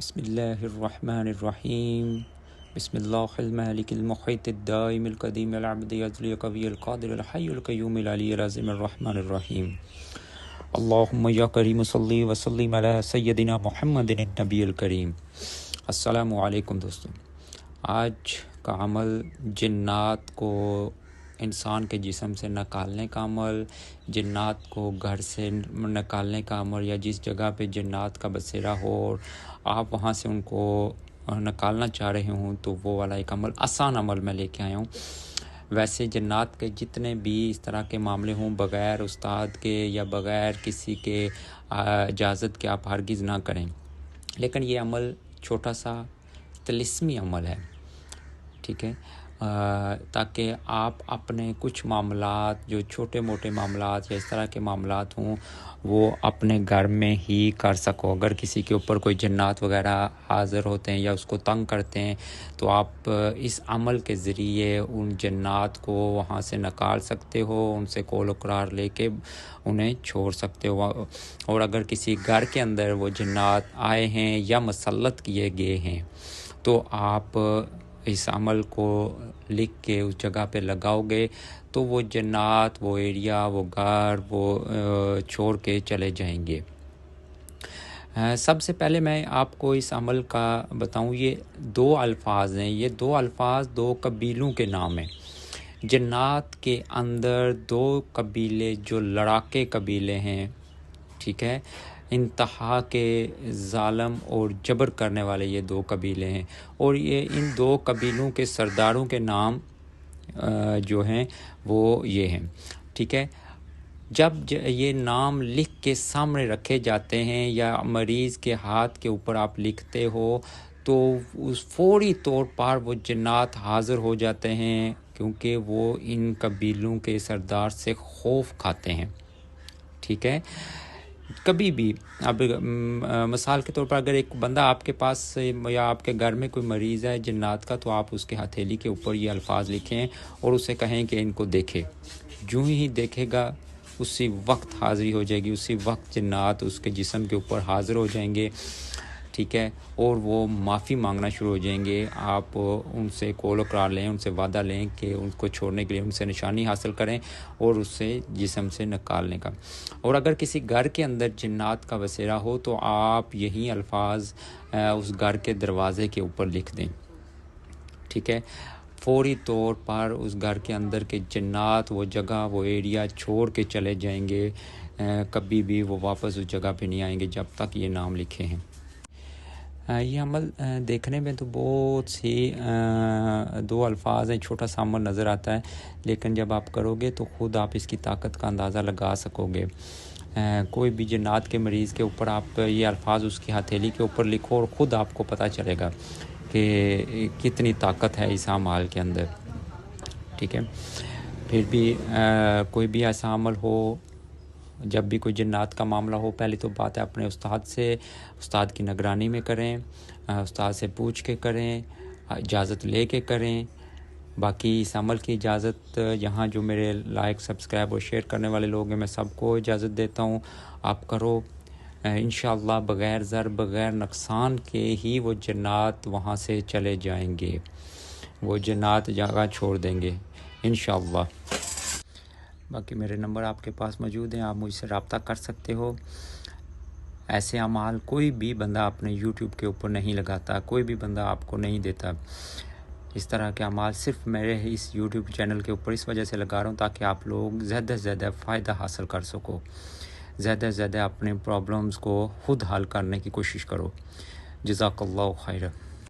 بسم اللہ الرحمن الرحیم بسم اللہ المالک المحیط الدائم القدیم العبدی ازلی قوی القادر الحی القیوم العلی العظیم الرحمن الرحیم اللہم یا کریم صلی وسلم علی سیدنا محمد النبی الکریم۔ السلام علیکم دوستو، آج کا عمل جنات کو انسان کے جسم سے نکالنے کا عمل، جنات کو گھر سے نکالنے کا عمل، یا جس جگہ پہ جنات کا بسیرا ہو اور آپ وہاں سے ان کو نکالنا چاہ رہے ہوں تو وہ والا ایک عمل، آسان عمل میں لے کے آیا ہوں۔ ویسے جنات کے جتنے بھی اس طرح کے معاملے ہوں، بغیر استاد کے یا بغیر کسی کے اجازت کے آپ ہرگز نہ کریں، لیکن یہ عمل چھوٹا سا طلسمی عمل ہے، ٹھیک ہے، تاکہ آپ اپنے کچھ معاملات جو چھوٹے موٹے معاملات یا اس طرح کے معاملات ہوں وہ اپنے گھر میں ہی کر سکو۔ اگر کسی کے اوپر کوئی جنات وغیرہ حاضر ہوتے ہیں یا اس کو تنگ کرتے ہیں تو آپ اس عمل کے ذریعے ان جنات کو وہاں سے نکال سکتے ہو، ان سے قول و قرار لے کے انہیں چھوڑ سکتے ہو۔ اور اگر کسی گھر کے اندر وہ جنات آئے ہیں یا مسلط کیے گئے ہیں تو آپ اس عمل کو لکھ کے اس جگہ پہ لگاؤ گے تو وہ جنات، وہ ایریا، وہ گھر، وہ چھوڑ کے چلے جائیں گے۔ سب سے پہلے میں آپ کو اس عمل کا بتاؤں، یہ دو الفاظ ہیں، یہ دو الفاظ دو قبیلوں کے نام ہیں۔ جنات کے اندر دو قبیلے جو لڑاکے قبیلے ہیں، ٹھیک ہے، انتہا کے ظالم اور جبر کرنے والے یہ دو قبیلے ہیں، اور یہ ان دو قبیلوں کے سرداروں کے نام جو ہیں وہ یہ ہیں، ٹھیک ہے۔ جب یہ نام لکھ کے سامنے رکھے جاتے ہیں یا مریض کے ہاتھ کے اوپر آپ لکھتے ہو تو اس فوری طور پر وہ جنات حاضر ہو جاتے ہیں، کیونکہ وہ ان قبیلوں کے سردار سے خوف کھاتے ہیں، ٹھیک ہے۔ کبھی بھی اب مثال کے طور پر اگر ایک بندہ آپ کے پاس یا آپ کے گھر میں کوئی مریض ہے جنات کا، تو آپ اس کے ہتھیلی کے اوپر یہ الفاظ لکھیں اور اسے کہیں کہ ان کو دیکھے۔ جو ہی دیکھے گا اسی وقت حاضری ہو جائے گی، اسی وقت جنات اس کے جسم کے اوپر حاضر ہو جائیں گے، ٹھیک ہے، اور وہ معافی مانگنا شروع ہو جائیں گے۔ آپ ان سے قول و قرار لیں، ان سے وعدہ لیں کہ ان کو چھوڑنے کے لیے ان سے نشانی حاصل کریں اور اس سے جسم سے نکالنے کا۔ اور اگر کسی گھر کے اندر جنات کا بسیرا ہو تو آپ یہی الفاظ اس گھر کے دروازے کے اوپر لکھ دیں، ٹھیک ہے۔ فوری طور پر اس گھر کے اندر کے جنات وہ جگہ، وہ ایریا چھوڑ کے چلے جائیں گے، کبھی بھی وہ واپس اس جگہ پہ نہیں آئیں گے جب تک یہ نام لکھے ہیں۔ یہ عمل دیکھنے میں تو بہت سی دو الفاظ ہیں، چھوٹا سا عمل نظر آتا ہے، لیکن جب آپ کرو گے تو خود آپ اس کی طاقت کا اندازہ لگا سکو گے۔ کوئی بھی جنات کے مریض کے اوپر آپ یہ الفاظ اس کی ہتھیلی کے اوپر لکھو اور خود آپ کو پتہ چلے گا کہ کتنی طاقت ہے اس اعمال کے اندر، ٹھیک ہے۔ پھر بھی کوئی بھی ایسا عمل ہو، جب بھی کوئی جنات کا معاملہ ہو، پہلی تو بات ہے اپنے استاد کی نگرانی میں کریں، استاد سے پوچھ کے کریں، اجازت لے کے کریں۔ باقی اس عمل کی اجازت یہاں جو میرے لائک، سبسکرائب اور شیئر کرنے والے لوگ ہیں، میں سب کو اجازت دیتا ہوں، آپ کرو۔ انشاءاللہ بغیر ضرر، بغیر نقصان کے ہی وہ جنات وہاں سے چلے جائیں گے، وہ جنات جگہ چھوڑ دیں گے انشاءاللہ۔ باقی میرے نمبر آپ کے پاس موجود ہیں، آپ مجھ سے رابطہ کر سکتے ہو۔ ایسے اعمال کوئی بھی بندہ اپنے یوٹیوب کے اوپر نہیں لگاتا، کوئی بھی بندہ آپ کو نہیں دیتا۔ اس طرح کے اعمال صرف میرے اس یوٹیوب چینل کے اوپر اس وجہ سے لگا رہا ہوں تاکہ آپ لوگ زیادہ سے زیادہ فائدہ حاصل کر سکو، زیادہ سے زیادہ اپنے پرابلمز کو خود حل کرنے کی کوشش کرو۔ جزاک اللہ خیر۔